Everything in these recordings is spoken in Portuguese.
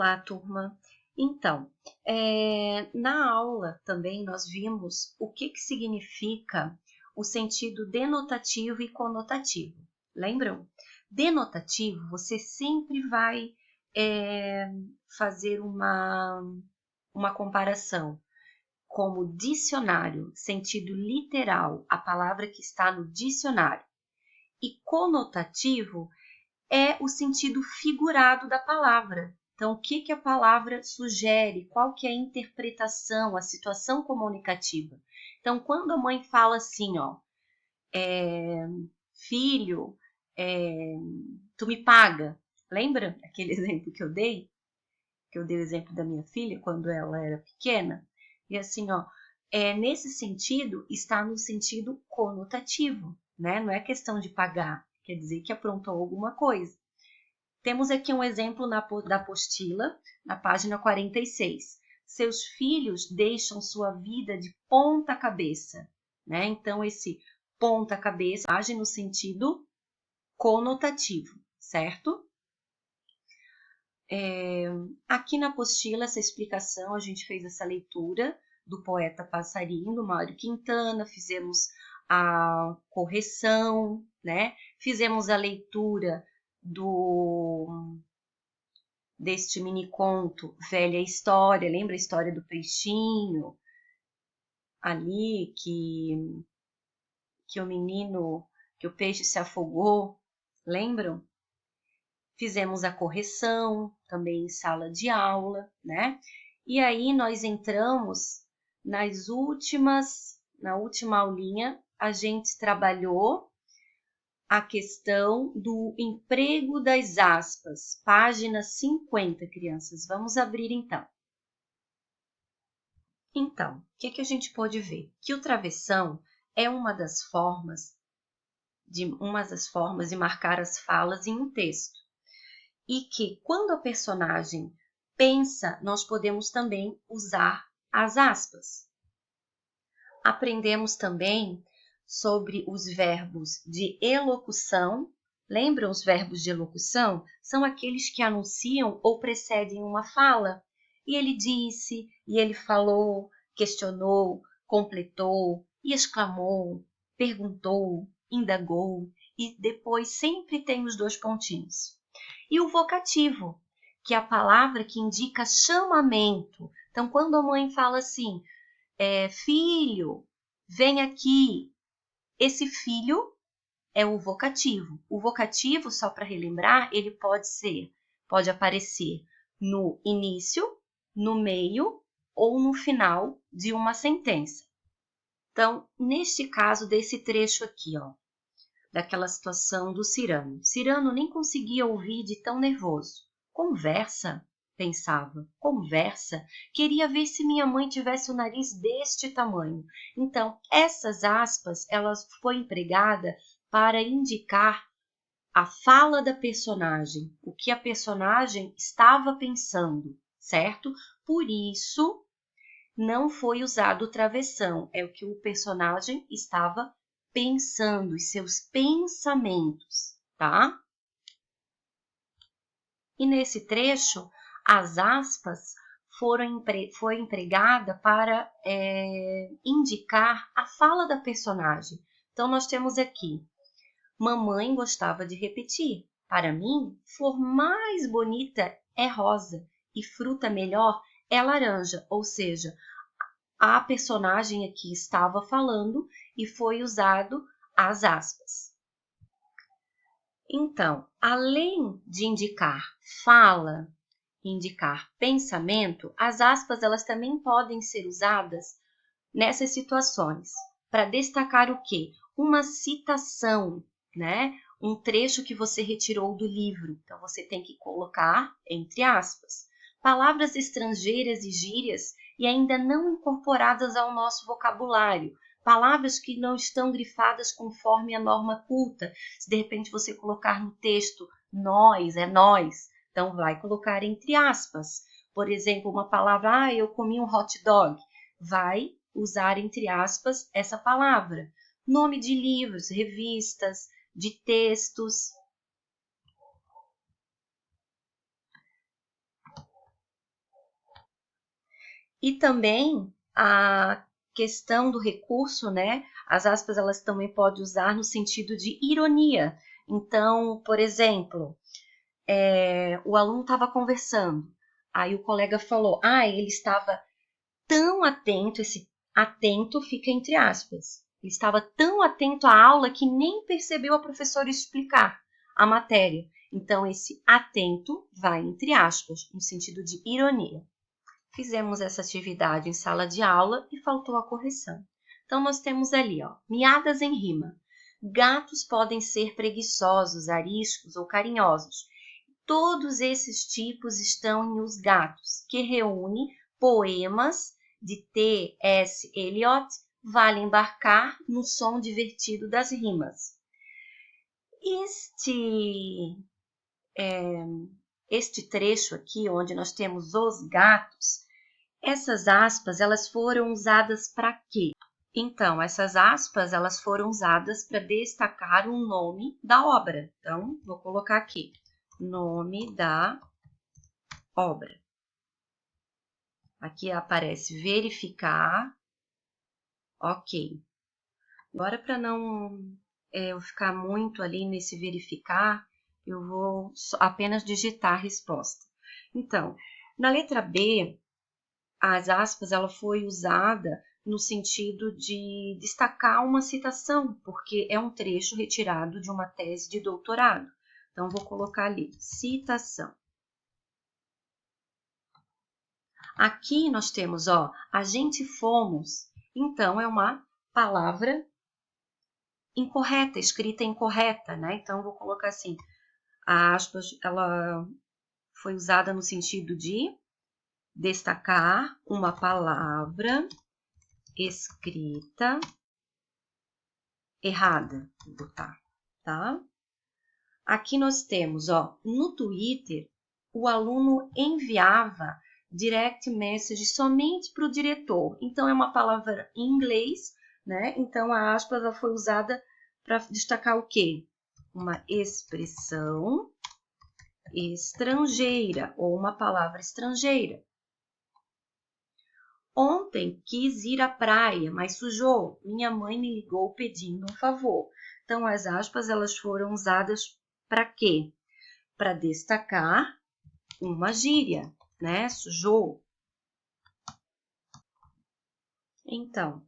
Olá, turma. Então, na aula também nós vimos o que significa o sentido denotativo e conotativo. Lembram? Denotativo, você sempre vai fazer uma comparação como dicionário, sentido literal, a palavra que está no dicionário. E conotativo é o sentido figurado da palavra. Então, o que a palavra sugere? Qual que é a interpretação, a situação comunicativa? Então, quando a mãe fala assim, filho, tu me paga. Lembra aquele exemplo que eu dei? Que eu dei o exemplo da minha filha quando ela era pequena? E assim, nesse sentido, está no sentido conotativo, né? Não é questão de pagar, quer dizer que aprontou alguma coisa. Temos aqui um exemplo da apostila, na página 46. Seus filhos deixam sua vida de ponta cabeça, né? Então, esse ponta cabeça age no sentido conotativo, certo? Aqui na apostila, essa explicação, a gente fez essa leitura do poeta Passarinho, do Mário Quintana, fizemos a correção, né? Fizemos a leitura deste mini conto Velha História. Lembra a história do peixinho ali que o menino, que o peixe se afogou? Lembram? Fizemos a correção também em sala de aula, né? E aí nós entramos na última aulinha, a gente trabalhou a questão do emprego das aspas, página 50, crianças. Vamos abrir então. Então, o que a gente pode ver? Que o travessão é uma das formas de marcar as falas em um texto. E que quando a personagem pensa, nós podemos também usar as aspas. Aprendemos também sobre os verbos de elocução. Lembram os verbos de elocução? São aqueles que anunciam ou precedem uma fala. E ele disse, e ele falou, questionou, completou, e exclamou, perguntou, indagou, e depois sempre tem os dois pontinhos. E o vocativo, que é a palavra que indica chamamento. Então, quando a mãe fala assim, filho, vem aqui. Esse filho é o vocativo. O vocativo, só para relembrar, ele pode aparecer no início, no meio ou no final de uma sentença. Então, neste caso desse trecho aqui, daquela situação do Cyrano. Cyrano nem conseguia ouvir de tão nervoso. Conversa, pensava, conversa. Queria ver se minha mãe tivesse o nariz deste tamanho. Então, essas aspas, elas foi empregada para indicar a fala da personagem, o que a personagem estava pensando, certo? Por isso, não foi usado o travessão, é o que o personagem estava pensando, os seus pensamentos, tá? E nesse trecho, as aspas foi empregada para indicar a fala da personagem. Então, nós temos aqui, mamãe gostava de repetir, para mim, flor mais bonita é rosa e fruta melhor é laranja, ou seja, a personagem aqui estava falando e foi usado as aspas. Então, além de indicar fala, indicar pensamento, as aspas elas também podem ser usadas nessas situações para destacar o quê? Uma citação, né? Um trecho que você retirou do livro. Então, você tem que colocar entre aspas. Palavras estrangeiras e gírias e ainda não incorporadas ao nosso vocabulário. Palavras que não estão grifadas conforme a norma culta. Se de repente você colocar no texto nós, é nós, então vai colocar entre aspas. Por exemplo, uma palavra, eu comi um hot dog. Vai usar entre aspas essa palavra. Nome de livros, revistas, de textos. E também a questão do recurso, né? As aspas, elas também podem usar no sentido de ironia. Então, por exemplo, o aluno estava conversando, aí o colega falou, ele estava tão atento, esse atento fica entre aspas. Ele estava tão atento à aula que nem percebeu a professora explicar a matéria. Então, esse atento vai entre aspas, no sentido de ironia. Fizemos essa atividade em sala de aula e faltou a correção. Então, nós temos ali, miadas em rima. Gatos podem ser preguiçosos, ariscos ou carinhosos. Todos esses tipos estão em Os Gatos, que reúne poemas de T.S. Eliot, Vale Embarcar no Som Divertido das Rimas. Este trecho aqui, onde nós temos os gatos, essas aspas, elas foram usadas para quê? Então, essas aspas, elas foram usadas para destacar o nome da obra. Então, vou colocar aqui, nome da obra. Aqui aparece verificar. Ok. Agora, para não eu ficar muito ali nesse verificar, eu vou apenas digitar a resposta. Então, na letra B, as aspas, ela foi usada no sentido de destacar uma citação, porque é um trecho retirado de uma tese de doutorado. Então, vou colocar ali, citação. Aqui nós temos, a gente fomos. Então, é uma palavra incorreta, escrita incorreta, né? Então, vou colocar assim, a aspas, ela foi usada no sentido de destacar uma palavra escrita errada, vou botar, tá? Aqui nós temos, no Twitter, o aluno enviava direct message somente para o diretor. Então, é uma palavra em inglês, né? Então, a aspas ela foi usada para destacar o quê? Uma expressão estrangeira ou uma palavra estrangeira. Ontem quis ir à praia, mas sujou. Minha mãe me ligou pedindo um favor. Então, as aspas elas foram usadas para quê? Para destacar uma gíria, né? Sujou. Então,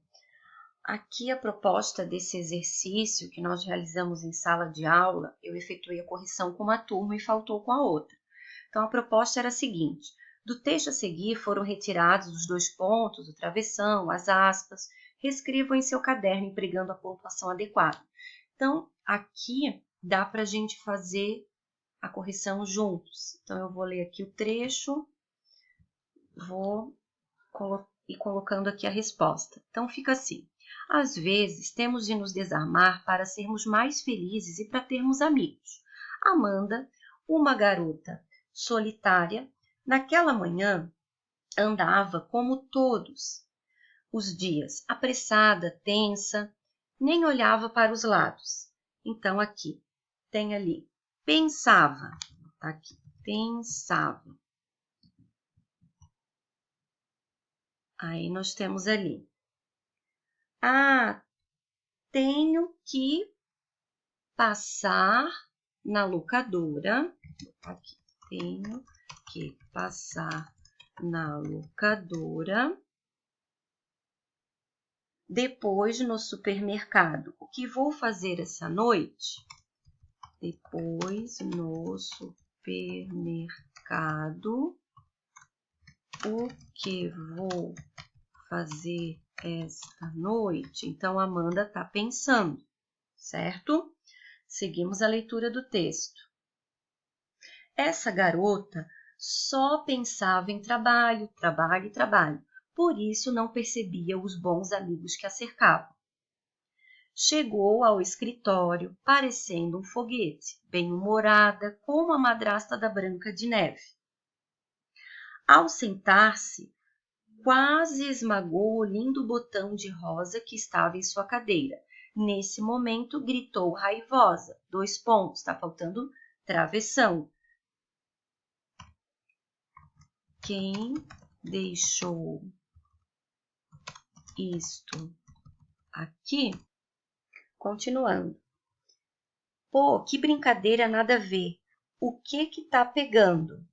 aqui a proposta desse exercício que nós realizamos em sala de aula, eu efetuei a correção com uma turma e faltou com a outra. Então, a proposta era a seguinte: do texto a seguir foram retirados os 2 pontos, o travessão, as aspas. Reescrevam em seu caderno, empregando a pontuação adequada. Então, aqui dá para a gente fazer a correção juntos. Então, eu vou ler aqui o trecho, vou ir colocando aqui a resposta. Então, fica assim. Às vezes, temos de nos desarmar para sermos mais felizes e para termos amigos. Amanda, uma garota solitária, naquela manhã andava como todos os dias, apressada, tensa, nem olhava para os lados. Então, aqui, tem ali, pensava, tá aqui, pensava. Aí, nós temos ali, tenho que passar na locadora, aqui, tenho que passar na locadora, depois no supermercado. O que vou fazer essa noite? Depois no supermercado, o que vou fazer esta noite? Então, a Amanda está pensando, certo? Seguimos a leitura do texto. Essa garota só pensava em trabalho, trabalho e trabalho. Por isso não percebia os bons amigos que a cercavam. Chegou ao escritório parecendo um foguete, bem-humorada, como a madrasta da Branca de Neve. Ao sentar-se, quase esmagou o lindo botão de rosa que estava em sua cadeira. Nesse momento, gritou raivosa. 2 pontos, está faltando travessão. Quem deixou isto aqui. Continuando. Pô, que brincadeira, nada a ver. O que que tá pegando?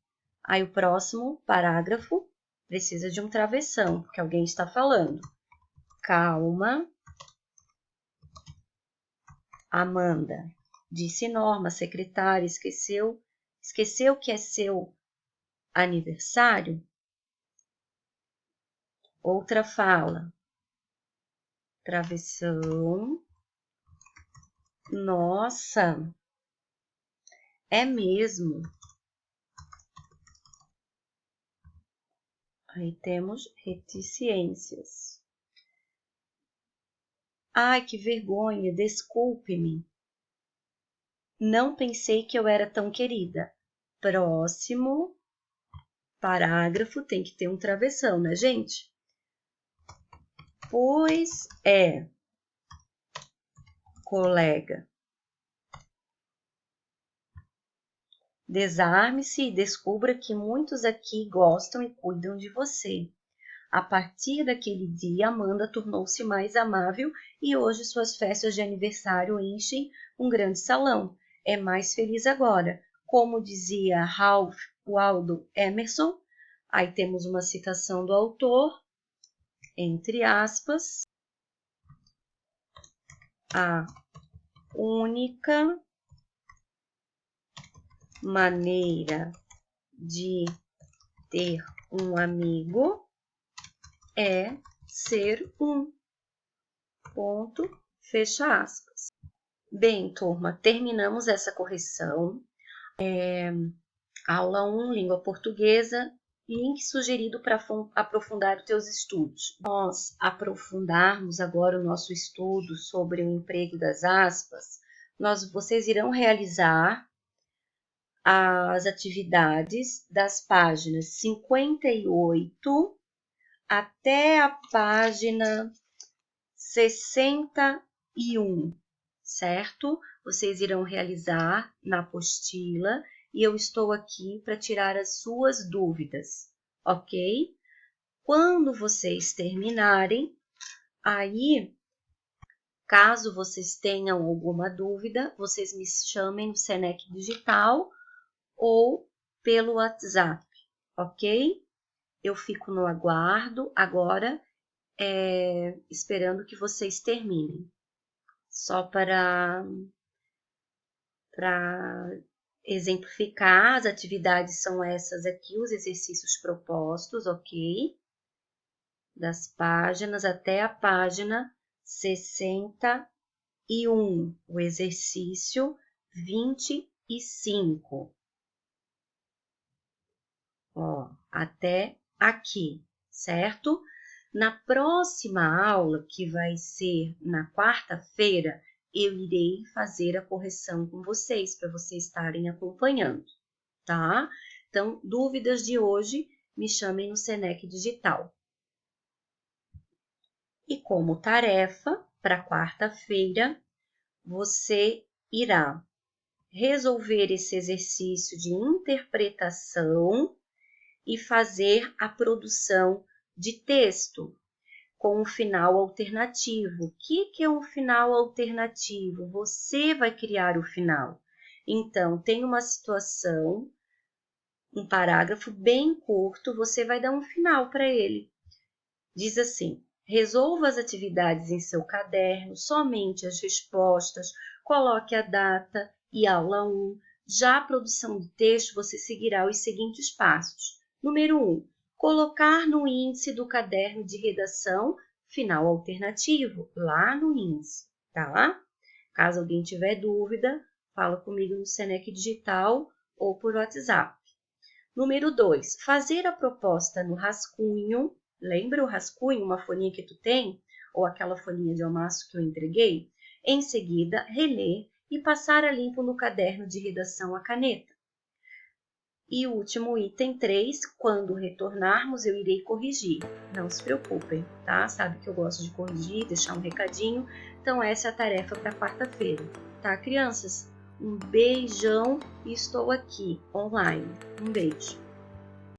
Aí o próximo parágrafo precisa de um travessão, porque alguém está falando. Calma, Amanda, disse Norma, secretária, esqueceu que é seu aniversário? Outra fala. Travessão. Nossa, é mesmo. Aí temos reticências. Ai, que vergonha, desculpe-me. Não pensei que eu era tão querida. Próximo parágrafo tem que ter um travessão, né, gente? Pois é, colega. Desarme-se e descubra que muitos aqui gostam e cuidam de você. A partir daquele dia, Amanda tornou-se mais amável e hoje suas festas de aniversário enchem um grande salão. É mais feliz agora. Como dizia Ralph Waldo Emerson, aí temos uma citação do autor, entre aspas, a única maneira de ter um amigo é ser um. Ponto, fecha aspas. Bem, turma, terminamos essa correção. Aula 1, língua portuguesa, link sugerido para aprofundar os teus estudos. Nós aprofundarmos agora o nosso estudo sobre o emprego das aspas, vocês irão realizar as atividades das páginas 58 até a página 61, certo? Vocês irão realizar na apostila e eu estou aqui para tirar as suas dúvidas, ok? Quando vocês terminarem, aí, caso vocês tenham alguma dúvida, vocês me chamem no Senec Digital ou pelo WhatsApp, ok? Eu fico no aguardo agora, esperando que vocês terminem. Só para exemplificar, as atividades são essas aqui, os exercícios propostos, ok? Das páginas até a página 61, o exercício 25. Ó, até aqui, certo? Na próxima aula, que vai ser na quarta-feira, eu irei fazer a correção com vocês, para vocês estarem acompanhando, tá? Então, dúvidas de hoje, me chamem no Senec Digital. E como tarefa, para quarta-feira, você irá resolver esse exercício de interpretação e fazer a produção de texto com um final alternativo. O que é um final alternativo? Você vai criar o final. Então, tem uma situação, um parágrafo bem curto, você vai dar um final para ele. Diz assim: resolva as atividades em seu caderno, somente as respostas, coloque a data e aula 1. Já a produção de texto, você seguirá os seguintes passos. Número 1. Colocar no índice do caderno de redação final alternativo, lá no índice, tá? Caso alguém tiver dúvida, fala comigo no Senec Digital ou por WhatsApp. Número 2. Fazer a proposta no rascunho. Lembra o rascunho, uma folhinha que tu tem? Ou aquela folhinha de amasso que eu entreguei? Em seguida, reler e passar a limpo no caderno de redação a caneta. E o último item 3, quando retornarmos, eu irei corrigir. Não se preocupem, tá? Sabe que eu gosto de corrigir, deixar um recadinho. Então, essa é a tarefa para quarta-feira, tá, crianças? Um beijão e estou aqui, online. Um beijo.